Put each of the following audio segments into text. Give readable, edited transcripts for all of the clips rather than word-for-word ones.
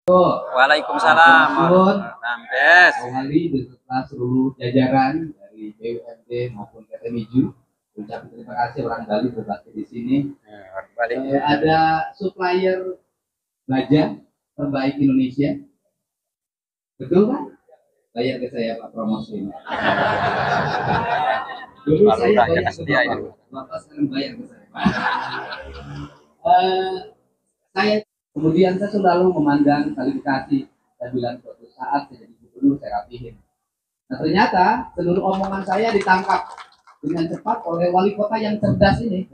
Waalaikumsalam. Nampes. Kembali beserta seluruh jajaran dari BUMD maupun PT Miju. Ucapkan terima kasih barangkali berbakti di sini. Ada supplier baja terbaik Indonesia. Betul Pak? Bayar ke saya Pak promosi ini. Dulu saya bayar ke Bapak. Bapak sekarang bayar ke saya. Saya kemudian saya selalu memandang kualifikasi. Saya bilang suatu saat saya jadi gubernur saya rapihin. Nah ternyata seluruh omongan saya ditangkap dengan cepat oleh wali kota yang cerdas ini.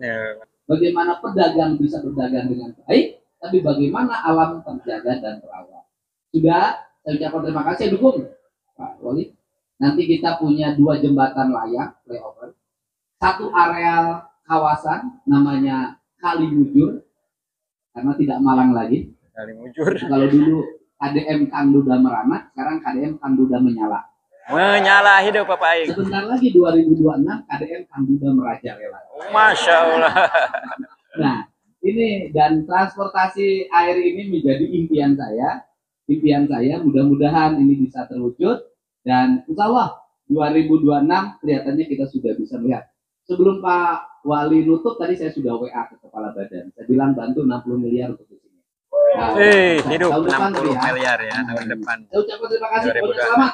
Bagaimana pedagang bisa berdagang dengan baik, tapi bagaimana alam terjaga dan terawat. Sudah, saya ucapkan terima kasih dukung Pak Wali. Nanti kita punya 2 jembatan layak flyover, 1 areal kawasan namanya Kali Mujur karena tidak malang lagi. Kali Mujur. Kalau dulu KDM Kanduda Merana, sekarang KDM Kanduda Menyala. Menyala hidup Bapak Aing. Sebentar lagi 2026 KDM Kanduda Merajalela. Masya Allah. Nah, ini dan transportasi air ini menjadi impian saya. Impian saya mudah-mudahan ini bisa terwujud dan insya Allah 2026 kelihatannya kita sudah bisa melihat. Sebelum Pak Wali nutup tadi saya sudah WA ke Kepala Badan. Saya bilang bantu 60 miliar untuk di sini. Nah, hidup 60 miliar ya tahun depan. Saya ucapkan terima kasih, selamat.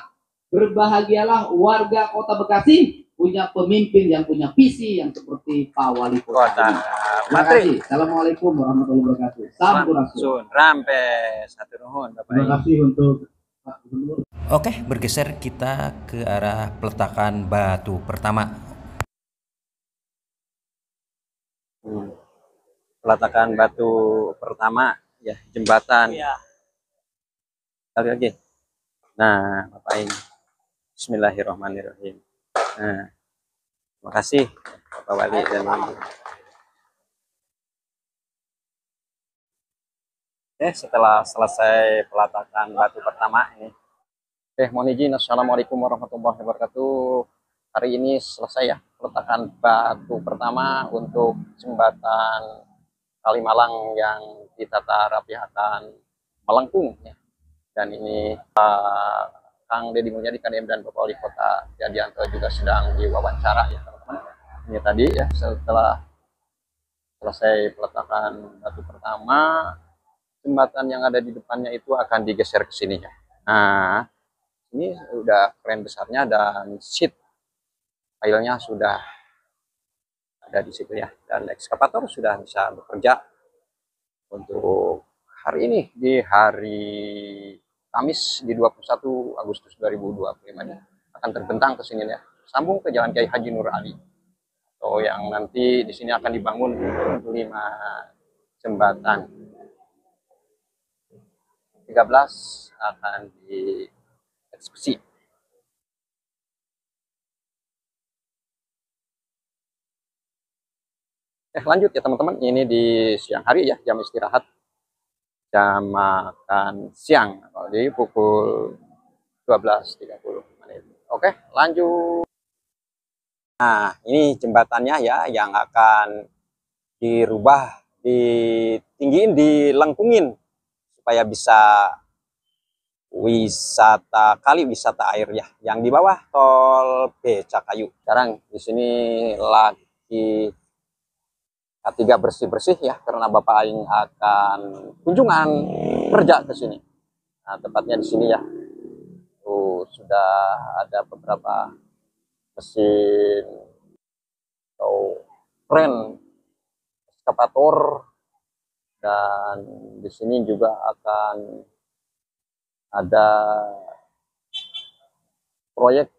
Berbahagialah warga Kota Bekasi punya pemimpin yang punya visi yang seperti Pak Wali Kota. Terima kasih. Assalamualaikum warahmatullahi wabarakatuh. Sampurasun. Rampes. Satu nuhun Bapak. Terima kasih untuk Pak Gubernur. Oke, bergeser kita ke arah peletakan batu pertama. Peletakan batu pertama ya, jembatan. Sekali lagi. Nah, Bapak ini. Bismillahirrahmanirrahim. Nah, terima kasih Bapak Wali dan Ibu. Setelah selesai peletakan batu pertama ini. Mohon izin. Assalamualaikum warahmatullahi wabarakatuh. Hari ini selesai ya peletakan batu pertama untuk jembatan Kalimalang yang ditata rapi akan melengkung ya. Dan ini Kang Deddy Mulyadi KDM dan Bapak Wali Kota Yadianto juga sedang diwawancara ya teman-teman. Ini tadi ya setelah selesai peletakan batu pertama, jembatan yang ada di depannya itu akan digeser ke sini ya. Nah, ini udah keren besarnya dan sheet filenya sudah ada di situ ya. Dan ekskavator sudah bisa bekerja untuk hari ini di hari Kamis di 21 Agustus 2025 ini akan terbentang ke sini ya, sambung ke Jalan Kiai Haji Nur Ali. Atau yang nanti di sini akan dibangun 5 jembatan. 13 akan dieksekusi. Lanjut ya teman-teman, ini di siang hari ya, jam istirahat. Jam makan siang di pukul 12.30 menit. Oke, lanjut. Nah, ini jembatannya ya yang akan dirubah, ditinggiin, dilengkungin supaya bisa wisata kali, wisata air ya, yang di bawah tol Becakayu. Sekarang di sini lagi K3 bersih-bersih ya, karena Bapak Aing akan kunjungan kerja ke sini. Nah, tepatnya di sini ya. Sudah ada beberapa mesin atau kren ekskavator, dan di sini juga akan ada proyek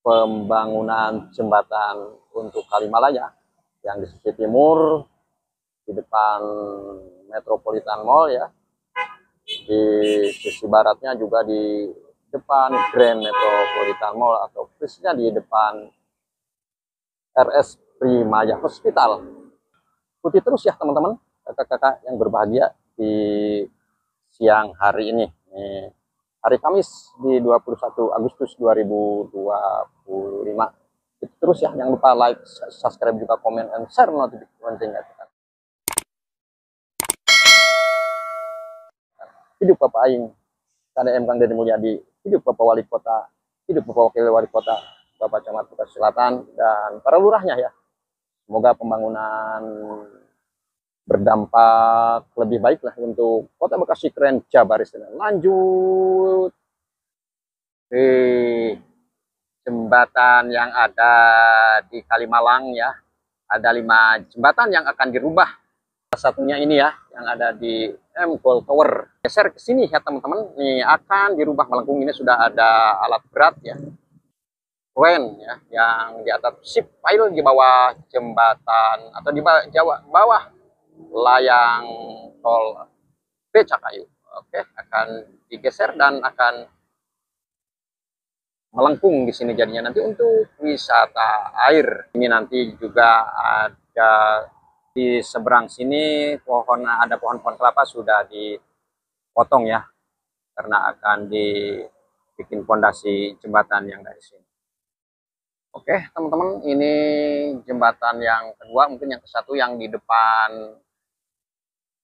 pembangunan jembatan untuk Kalimalaya yang di sisi timur di depan Metropolitan Mall ya, di sisi baratnya juga di depan Grand Metropolitan Mall atau persisnya di depan RS Primaya Hospital. Ikuti terus ya teman-teman, kakak-kakak yang berbahagia di siang hari ini. Hari Kamis di 21 Agustus 2025. Itu terus ya, jangan lupa like, subscribe, juga komen, and share notifikasi. hidup Bapak Aing KDM Kang Deddy Mulyadi, hidup Bapak Wali Kota, hidup Bapak Wakil Wali Kota, Bapak Camat Bekasi Selatan, dan para lurahnya ya. Semoga pembangunan berdampak lebih baik lah untuk Kota Bekasi keren Jabaris. Lanjut di jembatan yang ada di Kalimalang ya. Ada 5 jembatan yang akan dirubah. Salah satunya ini ya, yang ada di Gold Tower. Geser ke sini ya teman-teman. Ini akan dirubah melengkung. Ini sudah ada alat berat ya. Crane ya, yang di atas ship pile di bawah jembatan atau di bawah layang tol Becakayu. Oke, akan digeser dan akan melengkung di sini jadinya nanti untuk wisata air. Ini nanti juga ada di seberang sini ada pohon-pohon kelapa sudah dipotong ya, karena akan dibikin fondasi jembatan yang dari sini. Oke teman-teman, ini jembatan yang kedua, mungkin yang ke-1 yang di depan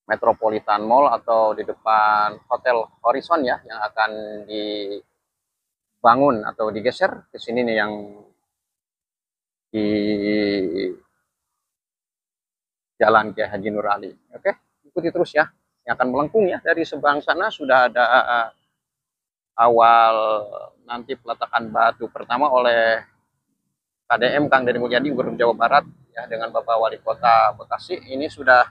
Metropolitan Mall atau di depan Hotel Horizon ya, yang akan dibangun atau digeser ke sini nih, yang di Jalan Kiai Haji Nur Ali. Oke, ikuti terus ya, yang akan melengkung ya. Dari seberang sana sudah ada awal nanti peletakan batu pertama oleh KDM Kang Deddy Mulyadi Gubernur Jawa Barat ya, dengan Bapak Wali Kota Bekasi. Ini sudah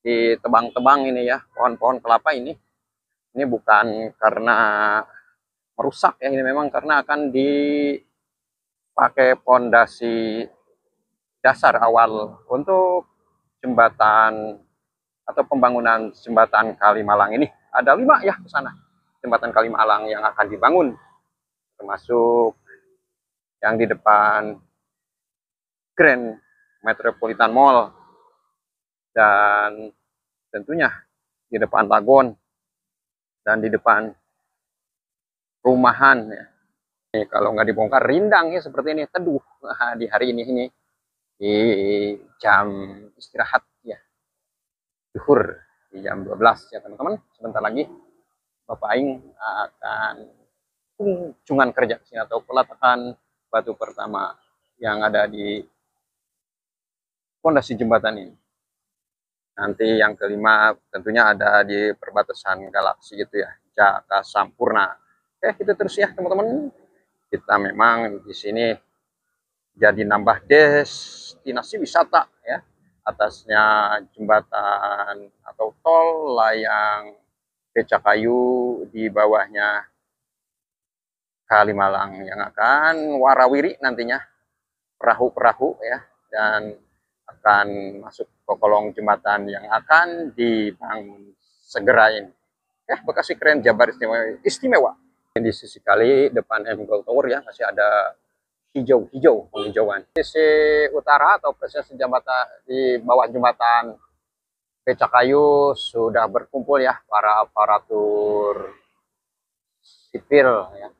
ditebang-tebang ini ya, pohon-pohon kelapa ini. Ini bukan karena merusak ya, ini memang karena akan dipakai fondasi dasar awal untuk jembatan atau pembangunan jembatan Kalimalang ini. Ada 5 ya ke sana jembatan Kalimalang yang akan dibangun, termasuk yang di depan Grand Metropolitan Mall, dan tentunya di depan Lagon, dan di depan rumahan ya. Ini kalau nggak dibongkar rindang ya seperti ini, teduh di hari ini di jam istirahat ya, zuhur di jam 12 ya teman-teman. Sebentar lagi Bapak Aing akan kunjungan kerja ke sini atau peletakan batu pertama yang ada di fondasi jembatan ini. Nanti yang kelima tentunya ada di perbatasan galaksi gitu ya, Jaka Sampurna. Oke, itu terus ya teman-teman. Kita memang di sini jadi nambah destinasi wisata ya. Atasnya jembatan atau tol layang Becakayu, di bawahnya Kalimalang yang akan warawiri nantinya, perahu-perahu ya, dan akan masuk ke kolong jembatan yang akan dibangun segera ini. Bekasi keren Jabar istimewa. Di sisi kali depan Gold Tower ya, masih ada hijau-hijau penghijauan. Sisi utara atau posisi jembatan di bawah jembatan Becakayu sudah berkumpul ya para aparatur sipil ya,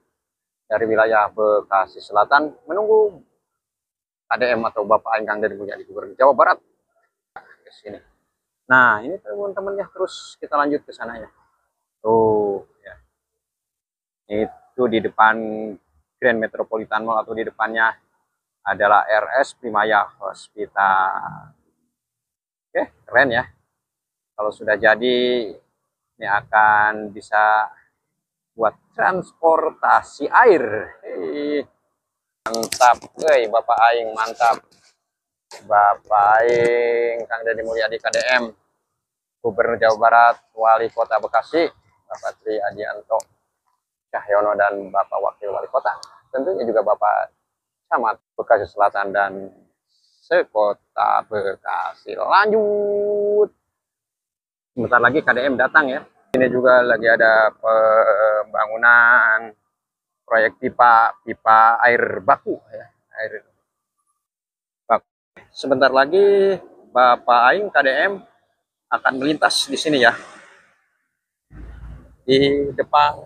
dari wilayah Bekasi Selatan menunggu KDM atau Bapak Aing Kang Deddy Mulyadi Gubernur Jawa Barat ke sini. Nah, ini teman-teman ya, terus kita lanjut ke sana ya. Tuh ya. Itu di depan Grand Metropolitan Mall atau di depannya adalah RS Primaya Hospital. Oke, keren ya. Kalau sudah jadi ini akan bisa buat transportasi air. Mantap, Bapak Aing mantap. Bapak Aing Kang Deddy Mulyadi KDM Gubernur Jawa Barat, Wali Kota Bekasi Bapak Tri Adianto Cahyono, dan Bapak Wakil Wali Kota, tentunya juga Bapak Camat Bekasi Selatan dan Sekota Bekasi. Lanjut, sebentar lagi KDM datang ya. Ini juga lagi ada pembangunan proyek pipa air baku ya, air baku. Sebentar lagi Bapak Aing KDM akan melintas di sini ya, di depan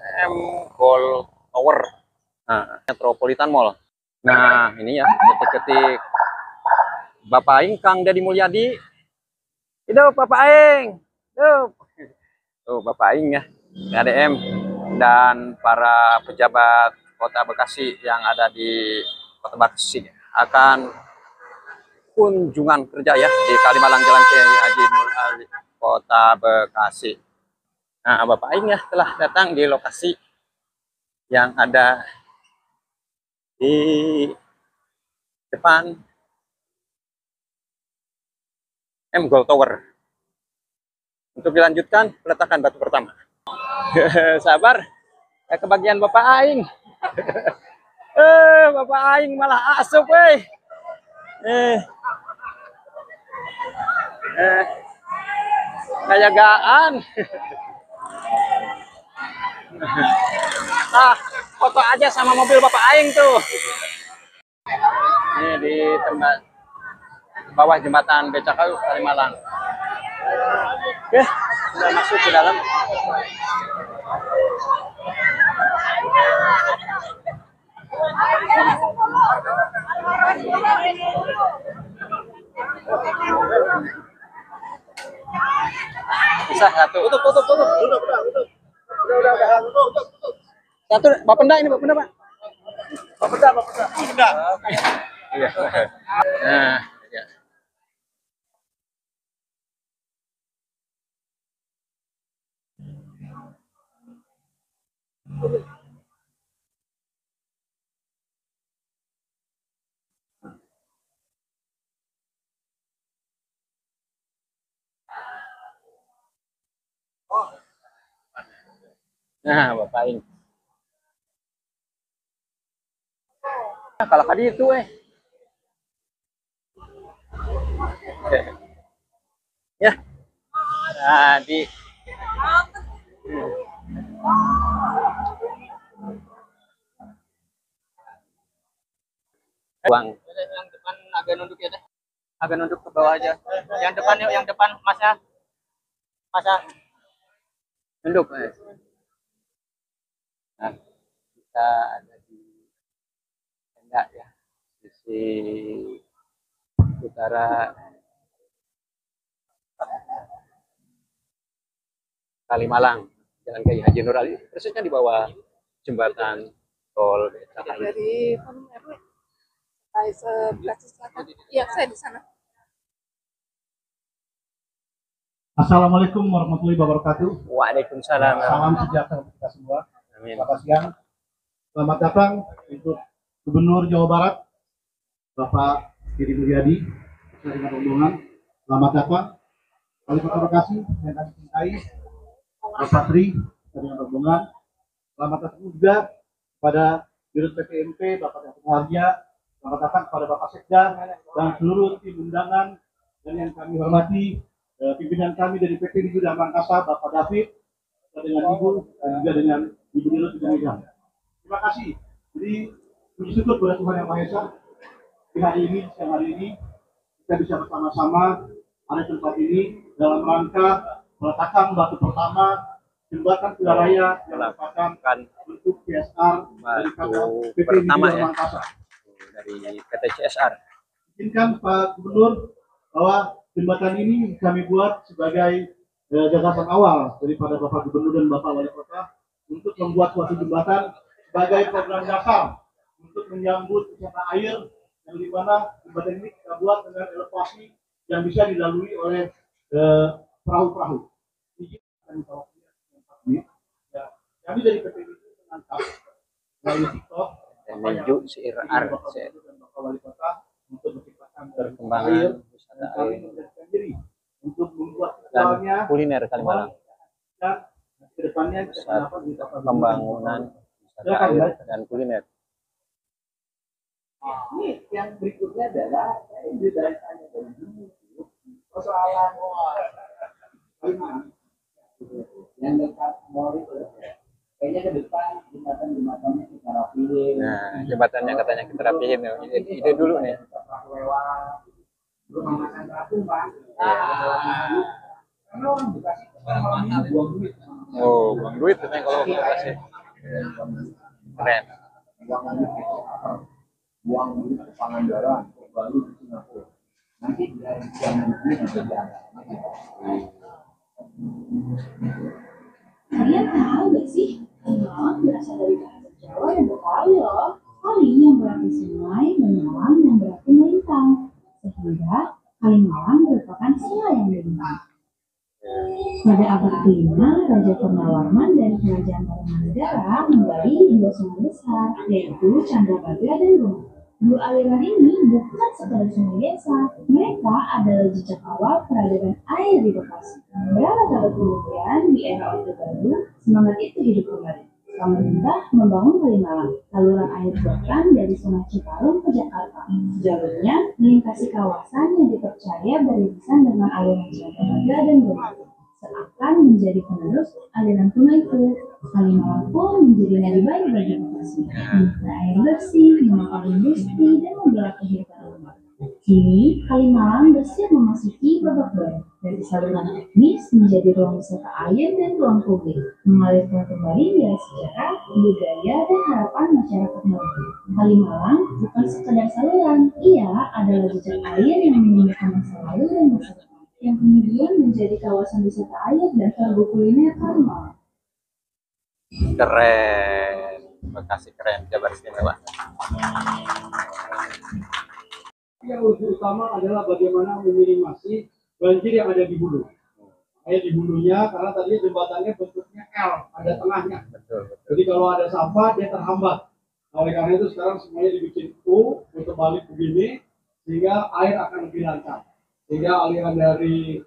Gold Tower, Metropolitan Mall. Nah ini ya, ketik-ketik Bapak Aing Kang Deddy Mulyadi. Hidup Bapak Aing, hidup. Tuh Bapak Aing ya, PADM dan para pejabat Kota Bekasi yang ada di Kota Bekasi akan kunjungan kerja ya di Kalimalang Jalan Kiai Haji Nur Ali Kota Bekasi. Nah, Bapak Aing ya telah datang di lokasi yang ada di depan Gold Tower untuk dilanjutkan peletakan batu pertama. Sabar, kebagian Bapak Aing. Bapak Aing malah asup, kayagaan. Foto aja sama mobil Bapak Aing tuh. Ini di tempat bawah jembatan Becakayu Kalimalang. Oke, sudah masuk ke dalam. Bisa satu, tutup. Udah. Satu, Bapak Penda ini, Bapak Penda, Pak. Bapak Penda. Iya. Nah, ya. Nah, Bapak ini. Nah, kalau tadi itu, ya. Nah, di uang. Yang depan agak nunduk ya deh. Agak nunduk ke bawah aja. Yang depan yuk, yang depan Masnya. Nunduk. Nah, kita ada di tenda ya, sisi utara Kalimalang, Jalan Kiai Haji Nur Ali, persisnya di bawah jembatan tol Becakayu. Dari sebelah selatan. Iya, saya di sana. Assalamualaikum warahmatullahi wabarakatuh. Waalaikumsalam. Salam sejahtera untuk kita semua. Amin. Selamat siang. Selamat datang untuk Gubernur Jawa Barat, Bapak Deddy Mulyadi, dengan rombongan. Selamat datang Wali Kota Bekasi yang kami cintai, Bapak Tri dengan rombongan. Selamat datang juga kepada Dirut PPMP, Bapak Datuk Harja. Selamat datang kepada Bapak Sekda dan seluruh tim undangan, dan yang kami hormati pimpinan kami dari PT Liga dan Mangkasa, Bapak David, dengan Ibu, dan juga dengan Ibu Dirut Medan. Terima kasih. Jadi puji syukur kepada Tuhan Yang Maha Esa, di hari ini, siang hari ini kita bisa bersama-sama ada tempat ini dalam rangka peletakan batu pertama jembatan Kuda Raya yang merupakan bentuk CSR dari PT Liga dan Mangkasa. Dari PT CSR. Izinkan Pak Gubernur bahwa jembatan ini kami buat sebagai gagasan awal daripada Bapak Gubernur dan Bapak Wali Kota untuk membuat suatu jembatan sebagai program dasar untuk menyambut wisata air, yang di mana jembatan ini kita buat dengan elevasi yang bisa dilalui oleh perahu-perahu. Kami dari PT itu menangkap melalui TikTok menuju CSR Wali Kota untuk menciptakan perkembangan wisata air untuk membuat dan kuliner Kalimalang dan kedepannya pembangunan wisata air dan kuliner. Ini yang berikutnya adalah ditanya dulu persoalan yang dekat mall itu. Kayaknya ke depan jembatannya kita rapihin. Nah, jembatannya katanya kita rapihin. Ide dulu nih. Rumah makan terapung, Pak. Karena orang Bekasi buang duit. Oh, buang duit katanya kalau ke Bekasi. Keren. Buang duit ke Pangandaran, baru di Singapura. Nanti dari yang duit bisa jalan. Kalian tahu gak sih? Kalimalang berasal dari bahasa Jawa dan Betawi loh. Kali yang berarti sungai dan malang yang berarti melintang. Sehingga Kalimalang merupakan sungai yang melintang. Pada abad kelima, Raja Purnawarman dari Kerajaan Tarumanegara menggali dua sungai besar, yaitu Chandrabhaga dan Bungo. Dua aliran ini bukan sekadar sungai biasa, mereka adalah jejak awal peradaban air di Bekasi. Berapa tahun kemudian, di era Orde Baru, semangat itu hidup kembali. Pemerintah membangun Kalimalang, saluran air buatan dari Sungai Citarum ke Jakarta. Jalurnya melintasi kawasan yang dipercaya beririsan dengan aliran Chandrabhaga dan Bungo. Seakan menjadi penerus aliran sungai itu. Kalimalang pun menjadi nadi baik bagi Bekasi, menyuplai air bersih, menopang industri, dan membela kehidupan umat. Kini, Kalimalang bersiap memasuki babak baru, dari saluran teknis menjadi ruang wisata air dan ruang publik, mengalirkan kembali nilai sejarah, budaya, dan harapan masyarakat muda. Kalimalang bukan sekedar saluran, ia adalah jejak air yang mengingatkan masa lalu dan masa depan, yang kemudian menjadi kawasan wisata air dan serbu kuliner Kalimalang. Keren, Bekasi keren, Jabar istimewa. Yang utama adalah bagaimana meminimasi banjir yang ada di hulu. Kayak di hulunya, karena tadi jembatannya bentuknya L, ada tengahnya. Jadi kalau ada sampah, dia terhambat. Nah, oleh karena itu sekarang semuanya dibikin U, putar balik begini, sehingga air akan lebih lancar. Sehingga aliran dari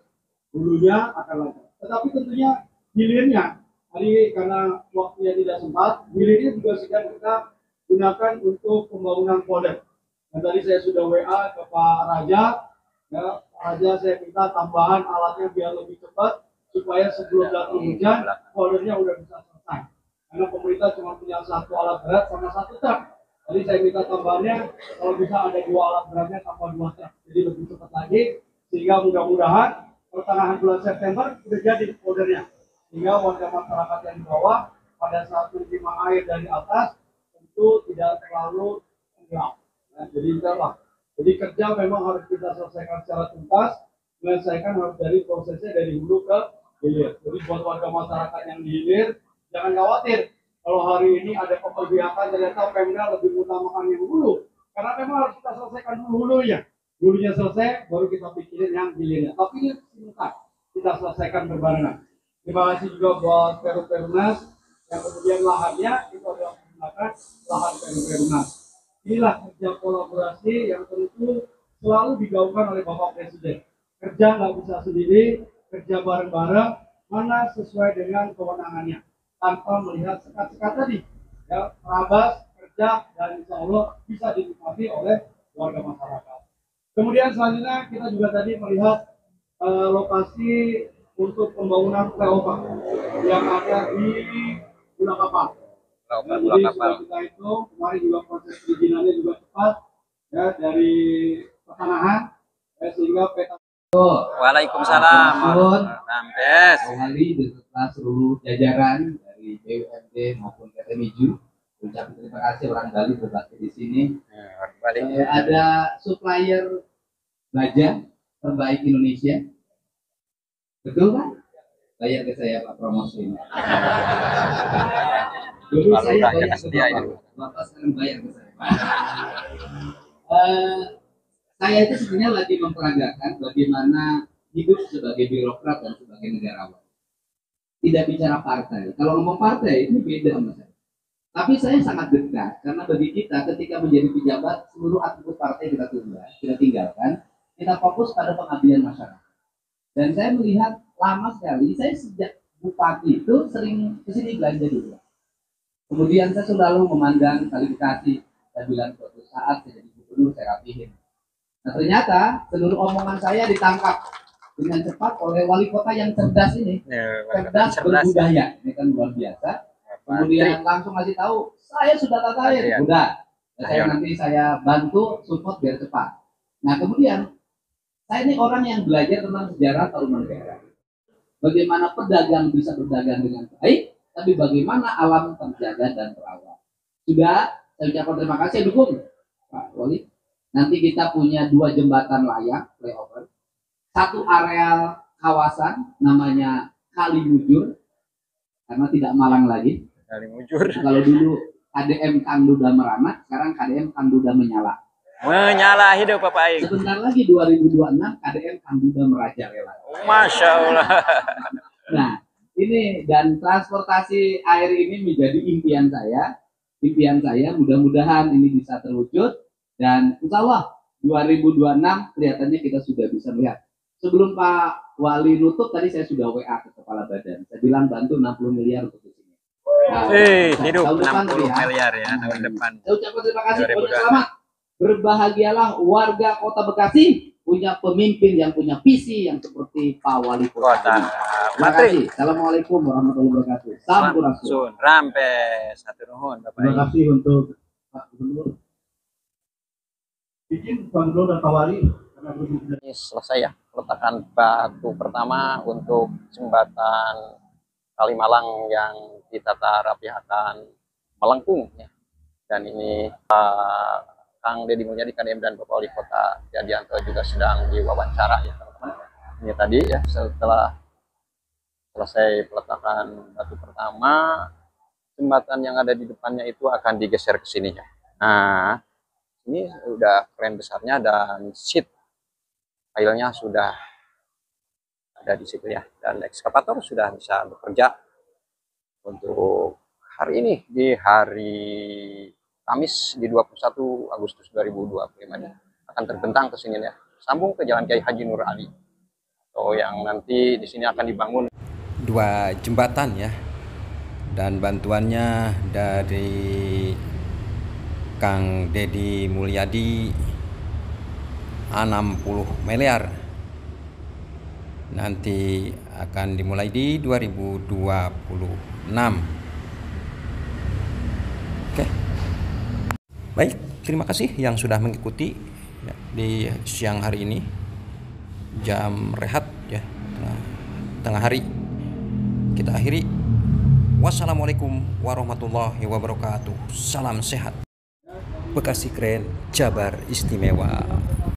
hulunya akan lancar. Tetapi tentunya hilirnya, tadi karena waktunya tidak sempat, hilirnya juga sedang kita gunakan untuk pembangunan polder. Dan tadi saya sudah WA ke Pak Raja, ya, Pak Raja saya minta tambahan alatnya biar lebih cepat, supaya sebelum datang hujan, poldernya udah bisa selesai. Karena pemerintah cuma punya satu alat berat sama satu truk. Jadi saya minta tambahannya, kalau bisa ada dua alat beratnya tambah dua truk. Jadi lebih cepat lagi, sehingga mudah-mudahan pertengahan bulan September sudah jadi poldernya. Sehingga warga masyarakat yang di bawah, pada saat menerima air dari atas, tentu tidak terlalu tenggelam. Nah, jadi itulah. Jadi kerja memang harus kita selesaikan secara tuntas, menyelesaikan harus dari prosesnya dari hulu ke hilir. Jadi buat warga masyarakat yang di hilir, jangan khawatir. Kalau hari ini ada keperbiakan, ternyata Pemda lebih mengutamakan yang hulu. Karena memang harus kita selesaikan dulu hulunya. Hulunya selesai, baru kita pikirin yang hilirnya. Tapi ini simultan, kita selesaikan berbarengan. Terima kasih juga buat Perumnas yang kemudian lahannya itu adalah menggunakan lahan Perumnas. Inilah kerja kolaborasi yang tentu selalu digaungkan oleh Bapak Presiden. Kerja nggak bisa sendiri, kerja bareng-bareng, mana sesuai dengan kewenangannya. Tanpa melihat sekat-sekat tadi. Ya, terabas, kerja, dan insya Allah bisa dinikmati oleh warga masyarakat. Kemudian selanjutnya kita juga tadi melihat lokasi untuk pembangunan flyover yang ada di Pulau Kapal. Jadi sudah kita hitung, kemarin juga proses perizinannya juga cepat ya dari pertanahan sehingga peta. Waalaikumsalam. Nampes. Kembali beserta seluruh jajaran dari BUMD maupun PT Miju. Ucapkan terima kasih orang Bali berbakti di sini. Ada supplier baja terbaik Indonesia. Betul kan? Bayar ke saya Pak promosi. Dulu saya bayar ke Bapak sekarang bayar ke saya. Saya itu sebenarnya lagi memperagakan bagaimana hidup sebagai birokrat dan sebagai negarawan. Tidak bicara partai. Kalau ngomong partai ini beda sama saya. Tapi saya sangat dekat karena bagi kita ketika menjadi pejabat seluruh atribut partai kita tunda, kita tinggalkan, kita fokus pada pengabdian masyarakat. Dan saya melihat lama sekali, saya sejak bupati itu sering kesini belanja dulu. Kemudian saya selalu memandang kualifikasi, saya bilang suatu saat saya jadi gubernur, saya rapihin. Nah ternyata seluruh omongan saya ditangkap dengan cepat oleh wali kota yang cerdas ini, cerdas berbudaya, ini kan luar biasa. Kemudian langsung ngasih tahu, saya sudah tatarin, udah, nanti saya bantu support biar cepat. Nah kemudian saya ini orang yang belajar tentang sejarah Tarumanegara. Bagaimana pedagang bisa berdagang dengan baik, tapi bagaimana alam terjaga dan terawat. Sudah, saya ucapkan terima kasih, dukung Pak Wali. Nanti kita punya 2 jembatan layak, flyover. 1 areal kawasan, namanya Kali Mujur. karena tidak malang lagi. Dari mujur. Kalau dulu KDM Kang Duda merana, sekarang KDM Kang Duda menyala. Menyala hidup Bapak Aing. Sebentar lagi 2026 KDM Kang Duda merajalela. Masya Allah. Nah, ini dan transportasi air ini menjadi impian saya. Impian saya mudah-mudahan ini bisa terwujud dan insya Allah 2026 kelihatannya kita sudah bisa melihat. Sebelum Pak Wali nutup tadi saya sudah WA ke Kepala Badan. Saya bilang bantu 60 miliar untuk di sini. Nah, Hidup tahun depan 60 ya. miliar ya tahun depan. Saya ucapkan terima kasih. 2022. Pokoknya selamat. Berbahagialah warga Kota Bekasi punya pemimpin yang punya visi yang seperti Pak Wali Kota. Terima kasih. Assalamualaikum warahmatullahi wabarakatuh. Sampurasun. Rampe satu nuhun Bapak Terima Aing. kasih untuk Pak Gubernur. Izin Pak Gubernur dan Pak Wali karena belum Ini selesai ya peletakan batu pertama untuk jembatan Kalimalang yang ditata rapi akan melengkung ya. Dan ini Kang Deddy Mulyadi KDM dan Bapak Wali Kota Yadianto juga sedang diwawancara ya teman-teman. Ini tadi ya setelah selesai peletakan batu pertama, jembatan yang ada di depannya itu akan digeser ke sini ya. Nah, ini udah keren besarnya dan sheet filenya sudah ada di situ ya, dan ekskavator sudah bisa bekerja untuk hari ini di hari Kamis di 21 Agustus 2025 ini akan terbentang ke sini ya, sambung ke Jalan Kiai Haji Nur Ali. So yang nanti di sini akan dibangun 2 jembatan ya, dan bantuannya dari Kang Deddy Mulyadi 60 miliar. Nanti akan dimulai di 2026. Oke. Baik, terima kasih yang sudah mengikuti ya, di siang hari ini. Jam rehat ya, tengah hari. Kita akhiri. Wassalamualaikum warahmatullahi wabarakatuh. Salam sehat. Bekasi keren, Jabar istimewa.